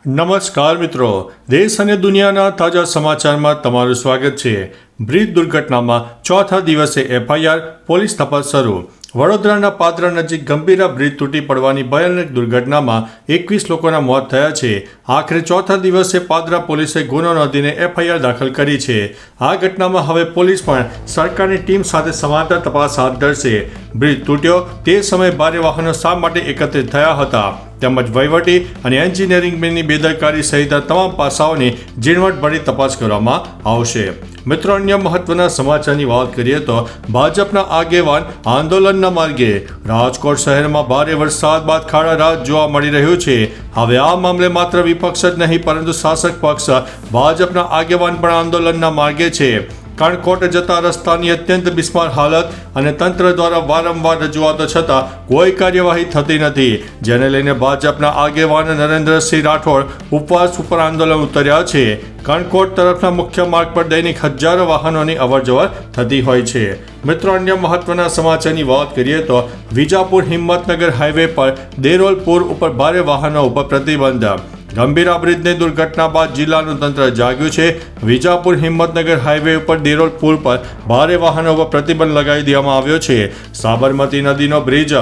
નમસ્કાર મિત્રો, દેશ અને દુનિયાના તાજા સમાચારમાં તમારું સ્વાગત છે। બ્રિજ દુર્ઘટનામાં ચોથા દિવસે એફઆઈઆર, પોલીસ તપાસ શરૂ। વડોદરાના પાદરા નજીક ગંભીરા બ્રિજ તૂટી પડવાની ભયાનક દુર્ઘટનામાં 21 લોકોના મોત થયા છે। આખરે ચોથા દિવસે પાદરા પોલીસે ગુનો નોંધીને એફઆઈઆર દાખલ કરી છે। આ ઘટનામાં હવે પોલીસ પણ સરકારની ટીમ સાથે સમાંતર તપાસ હાથ ધરશે। બ્રિજ તૂટ્યો તે સમયે ભારે વાહનો શા માટે એકત્રિત થયા હતા તેમજ વહીવટી અને એન્જિનિયરિંગની બેદરકારી સહિતના તમામ પાસાઓની ઝીણવટભરી તપાસ કરવામાં આવશે। મિત્રો, અન્ય મહત્વના સમાચારની વાત કરીએ તો ભાજપના આગેવાન આંદોલનના માર્ગે। રાજકોટ શહેરમાં ભારે વરસાદ બાદ ખાડા રાત જોવા મળી રહ્યું છે। હવે આ મામલે માત્ર વિપક્ષ જ નહીં પરંતુ શાસક પક્ષ ભાજપના આગેવાન પણ આંદોલનના માર્ગે છે। કણકોટ જતા રસ્તાની અત્યંત બિસ્માર હાલત અને તંત્ર દ્વારા વારંવાર રજૂઆતો છતાં કોઈ કાર્યવાહી થતી નથી, જેને લઈને ભાજપના આગેવાન નરેન્દ્રસિંહ રાઠોડ ઉપવાસ ઉપર આંદોલન ઉતર્યા છે। કણકોટ તરફના મુખ્ય માર્ગ પર દૈનિક હજારો વાહનોની અવરજવર થતી હોય છે। મિત્રો, અન્ય મહત્વના સમાચારની વાત કરીએ તો વિજાપુર હિંમતનગર હાઈવે પર દેરોલ પુલ ઉપર ભારે વાહનો ઉપર પ્રતિબંધ। ગંભીરા બ્રિજની દુર્ઘટના બાદ જિલ્લાનું તંત્ર જાગ્યું છે। વિજાપુર હિંમતનગર હાઈવે ઉપર દેરોલ પુલ પર ભારે વાહનો પર પ્રતિબંધ લગાવી દેવામાં આવ્યો છે। સાબરમતી નદીનો બ્રિજ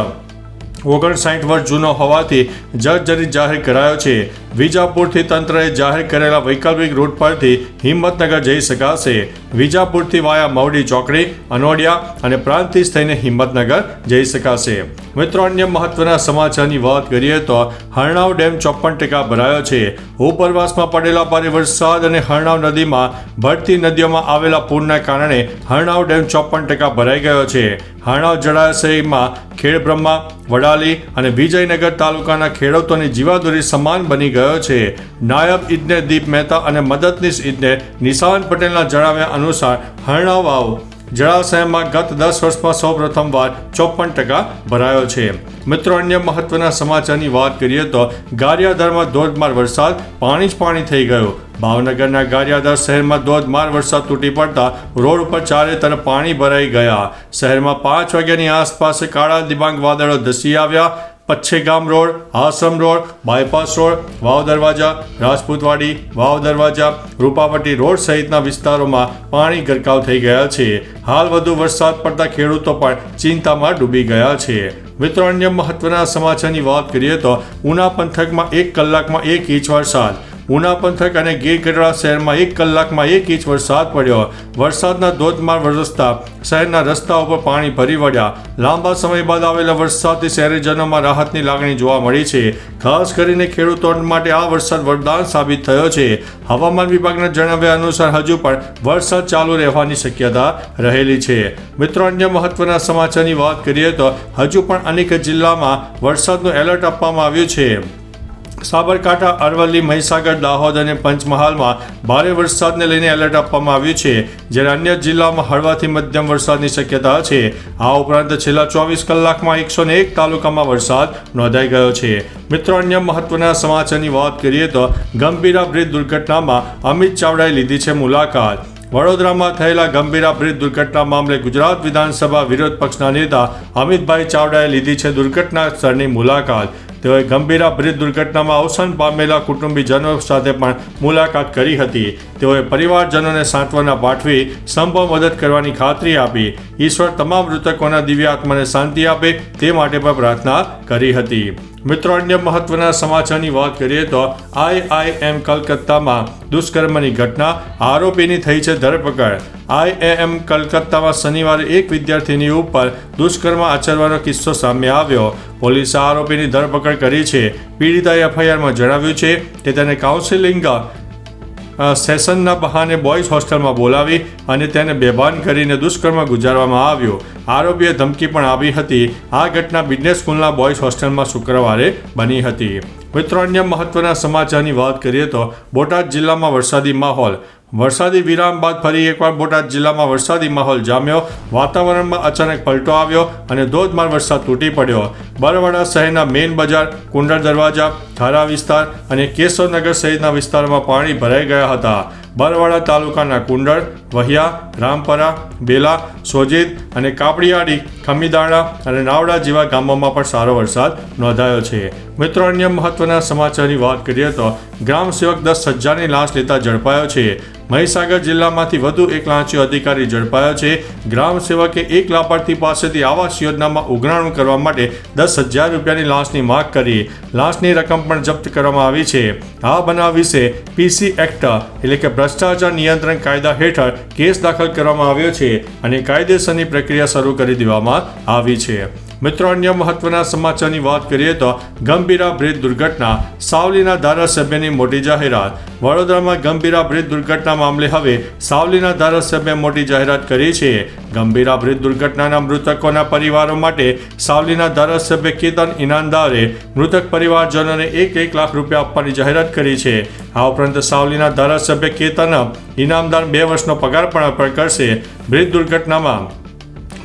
59 વર્ષ જૂનો હોવાથી જર્જરિત જાહેર કરાયો છે। વિજાપુરથી તંત્રએ જાહેર કરેલા વૈકલ્પિક રૂટ પરથી હિંમતનગર જઈ શકાશે। વિજાપુરથી વાયા મવડી ચોકડી, અનોડિયા અને પ્રાંતિજ થઈને હિંમતનગર જઈ શકાશે। મિત્રો, અન્ય મહત્વના સમાચારની વાત કરીએ તો હરણાવ ડેમ 54% ભરાયો છે। ઉપરવાસમાં પડેલા ભારે વરસાદ અને હરણાવ નદીમાં ભળતી નદીઓમાં આવેલા પૂરના કારણે હરણાવ ડેમ 54% ભરાઈ ગયો છે। હરણાવ જળાશયમાં ખેડબ્રહ્મા, વડાલી અને વિજયનગર તાલુકાના ખેડૂતોની જીવાદોરી સમાન બની ગયો છે। નાયબ ઇજનેર દીપ મહેતા અને મદદનીશ ઇજનેર નિશાન પટેલના જણાવ્યા અનુસાર હરણાવ વાવ જળાશયમાં ગત 10 વર્ષમાં સૌ પ્રથમવાર 54% ભરાયો છે। મિત્રો, અન્ય મહત્વના સમાચારની વાત કરીએ તો ગારિયાધારમાં ધોધમાર વરસાદ, પાણી જ પાણી થઈ ગયું। ભાવનગરના ગારિયાધાર શહેરમાં ધોધમાર વરસાદ તૂટી પડતા રોડ ઉપર ચારે તરફ પાણી ભરાઈ ગયા। શહેરમાં 5 વાગ્યાની આસપાસ કાળા દિબાંગ વાદળો ધસી આવ્યા। પચ્છેગામ રોડ, આશ્રમ રોડ, બાયપાસ રોડ, વાવ દરવાજા, રાજપૂતવાડી, વાવ દરવાજા, રૂપાવટી રોડ સહિતના વિસ્તારોમાં પાણી ગરકાવ થઈ ગયા છે। હાલ વધુ વરસાદ પડતા ખેડૂતો પણ ચિંતામાં ડૂબી ગયા છે। મિત્રો, અન્ય મહત્વના સમાચારની વાત કરીએ તો ઉના પંથકમાં 1 કલાકમાં 1 ઇંચ વરસાદ। ઉના પંથક અને ગીર ગઢડા શહેરમાં 1 કલાકમાં 1 ઇંચ વરસાદ પડ્યો। વરસાદના ધોધમાર વરસતા શહેરના રસ્તા ઉપર પાણી ફરી વળ્યા। લાંબા સમય બાદ આવેલા વરસાદથી શહેરીજનોમાં રાહતની લાગણી જોવા મળી છે। ખાસ કરીને ખેડૂતો માટે આ વરસાદ વરદાન સાબિત થયો છે। હવામાન વિભાગના જણાવ્યા અનુસાર હજુ પણ વરસાદ ચાલુ રહેવાની શક્યતા રહેલી છે। મિત્રો, અન્ય મહત્વના સમાચારની વાત કરીએ તો હજુ પણ અનેક જિલ્લામાં વરસાદનું એલર્ટ આપવામાં આવ્યું છે। સાબરકાંઠા, અરવલ્લી, મહીસાગર, દાહોદ અને પંચમહાલમાં ભારે વરસાદને લઈને એલર્ટ આપવામાં આવ્યું છે, જ્યારે અન્ય જિલ્લામાં હળવાથી મધ્યમ વરસાદની શક્યતા છે। આ ઉપરાંત છેલ્લા 24 કલાકમાં 101 તાલુકામાં વરસાદ નોંધાઈ ગયો છે। મિત્રો, અન્ય મહત્વના સમાચારની વાત કરીએ તો ગંભીરા બ્રિજ દુર્ઘટનામાં અમિત ચાવડાએ લીધી છે મુલાકાત। વડોદરામાં થયેલા ગંભીરા બ્રિજ દુર્ઘટના મામલે ગુજરાત વિધાનસભા વિરોધ પક્ષના નેતા અમિતભાઈ ચાવડાએ લીધી છે દુર્ઘટના સ્થળની મુલાકાત। તેઓએ ગંભીરા બ્રિજ દુર્ઘટનામાં અવસાન પામેલા કુટુંબીજનો સાથે પણ મુલાકાત કરી હતી। તેઓએ પરિવારજનોને સાંત્વના પાઠવી સંભવ મદદ કરવાની ખાતરી આપી। ઈશ્વર તમામ મૃતકોના દિવ્ય આત્માને શાંતિ આપે તે માટે પણ પ્રાર્થના કરી હતી। મિત્રો, અન્ય મહત્વના સમાચારની વાત કરીએ તો IIM કલકત્તામાં દુષ્કર્મની ઘટના, આરોપીની થઈ છે ધરપકડ। IIM કલકત્તામાં શનિવારે એક વિદ્યાર્થીની ઉપર દુષ્કર્મ આચરવાનો કિસ્સો સામે આવ્યો। પોલીસે આરોપીની ધરપકડ કરી છે। પીડિતાએ એફઆઈઆરમાં જણાવ્યું છે કે તેને કાઉન્સેલિંગ સેશનના બહાને બોયઝ હોસ્ટેલમાં બોલાવી અને તેને બેભાન કરીને દુષ્કર્મ ગુજારવામાં આવ્યું। આરોપીએ ધમકી પણ આપી હતી। આ ઘટના બિઝનેસ સ્કૂલના બોયઝ હોસ્ટેલમાં શુક્રવારે બની હતી। મિત્રો, અન્ય મહત્વના સમાચારની વાત કરીએ તો બોટાદ જિલ્લામાં વરસાદી માહોલ। વરસાદી વિરામ બાદ ફરી એકવાર બોટાદ જિલ્લામાં વરસાદી માહોલ જામ્યો। વાતાવરણમાં અચાનક પલટો આવ્યો અને ધોધમાર વરસાદ તૂટી પડ્યો। બરવાડા શહેરના મેઇન બજાર, કુંડળ દરવાજા, થારા વિસ્તાર અને કેશવનગર સહિતના વિસ્તારોમાં પાણી ભરાઈ ગયા હતા। બરવાડા તાલુકાના કુંડળ, વહિયા, રામપરા, બેલા, સોજિત અને કાપડિયાળી, ખમીદાણા અને નાવડા જેવા ગામોમાં પણ સારો વરસાદ નોંધાયો છે. મિત્રો, અન્ય મહત્વના સમાચારની વાત કરીએ તો ગ્રામ સેવક 10,000ની લાંચ લેતા ઝડપાયો છે. મહીસાગર જિલ્લામાંથી વધુ એક લાંચિયો અધિકારી ઝડપાયો છે. ગ્રામ સેવકે એક લાભાર્થી પાસેથી આવાસ યોજનામાં ઉઘરાણું કરવા માટે 10,000 રૂપિયાની લાંચની માંગ કરી. લાંચની રકમ પણ જપ્ત કરવામાં આવી છે. આ બનાવ વિશે PC એક્ટ એટલે કે ભ્રષ્ટાચાર નિયંત્રણ કાયદા હેઠળ કેસ દાખલ કરવામાં આવ્યો છે અને કાયદેસરની પ્રક્રિયા શરૂ કરી દેવામાં આવી છે. મિત્રો, અન્ય મહત્વના સમાચારની વાત કરીએ તો ગંભીરા બ્રિજ દુર્ઘટના, સાવલીના ધારાસભ્યની મોટી જાહેરાત. વડોદરામાં ગંભીરા બ્રિજ દુર્ઘટના મામલે હવે સાવલીના ધારાસભ્યે મોટી જાહેરાત કરી છે. ગંભીરા બ્રિજ દુર્ઘટનાના મૃતકોના પરિવારો માટે સાવલીના ધારાસભ્ય કેતન ઇનામદારે મૃતક પરિવારજનોને 1 લાખ રૂપિયા આપવાની જાહેરાત કરી છે. આ ઉપરાંત સાવલીના ધારાસભ્ય કેતન ઇનામદાર 2 વર્ષનો પગાર પણ અર્પણ કરશે. બ્રિજ દુર્ઘટનામાં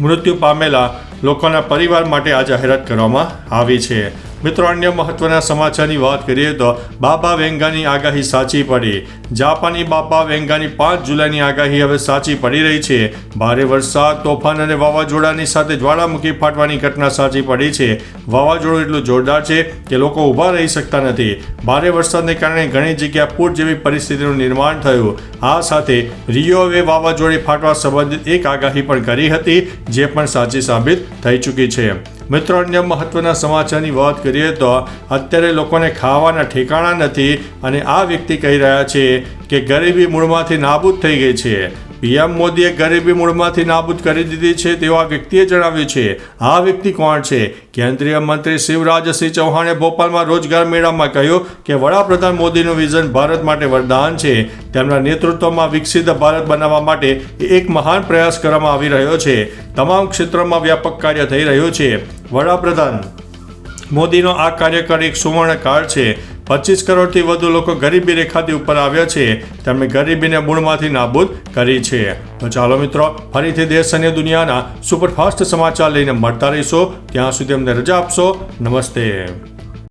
મૃત્યુ પામેલા લોકોના પરિવાર માટે આ જાહેરાત કરવામાં આવી છે. મિત્રો, અન્ય મહત્વના સમાચારની વાત કરીએ તો બાબા વેંગાની આગાહી સાચી પડી. જાપાની બાબા વેંગાની 5 જુલાઈની આગાહી હવે સાચી પડી રહી છે. ભારે વરસાદ, તોફાન અને વાવાઝોડાની સાથે જ્વાળામુખી ફાટવાની ઘટના સાચી પડી છે. વાવાઝોડું એટલું જોરદાર છે કે લોકો ઊભા રહી શકતા નથી. ભારે વરસાદને કારણે ઘણી જગ્યા પૂર જેવી પરિસ્થિતિનું નિર્માણ થયું. આ સાથે રિયોએ વાવાઝોડે ફાટવા સંબંધિત એક આગાહી પણ કરી હતી, જે પણ સાચી સાબિત થઈ ચૂકી છે. મિત્રો, અન્ય મહત્વના સમાચારની વાત કરીએ તો અત્યારે લોકોને ખાવાના ઠેકાણા નથી અને આ વ્યક્તિ કહી રહ્યા છે કે ગરીબી મૂળમાંથી નાબૂદ થઈ ગઈ છે. PM મોદીએ ગરીબી મૂળમાંથી નાબૂદ કરી દીધી છે તેવું આ વ્યક્તિએ જણાવ્યું છે. આ વ્યક્તિ કોણ છે? કેન્દ્રીય મંત્રી શિવરાજસિંહ ચૌહાણે ભોપાલમાં રોજગાર મેળામાં કહ્યું કે વડાપ્રધાન મોદીનું વિઝન ભારત માટે વરદાન છે. તેમના નેતૃત્વમાં વિકસિત ભારત બનાવવા માટે એક મહાન પ્રયાસ કરવામાં આવી રહ્યો છે. તમામ ક્ષેત્રોમાં વ્યાપક કાર્ય થઈ રહ્યું છે. વડાપ્રધાન મોદીનો આ કાર્યકાળ એક સુવર્ણકાળ છે. 25 કરોડથી વધુ લોકો ગરીબી રેખાથી ઉપર આવ્યા છે. તેમણે ગરીબીને મૂળમાંથી નાબૂદ કરી છે. તો ચાલો મિત્રો, ફરીથી દેશ અને દુનિયાના સુપરફાસ્ટ સમાચાર લઈને મળતા રહીશો. ત્યાં સુધી અમને રજા આપશો. નમસ્તે.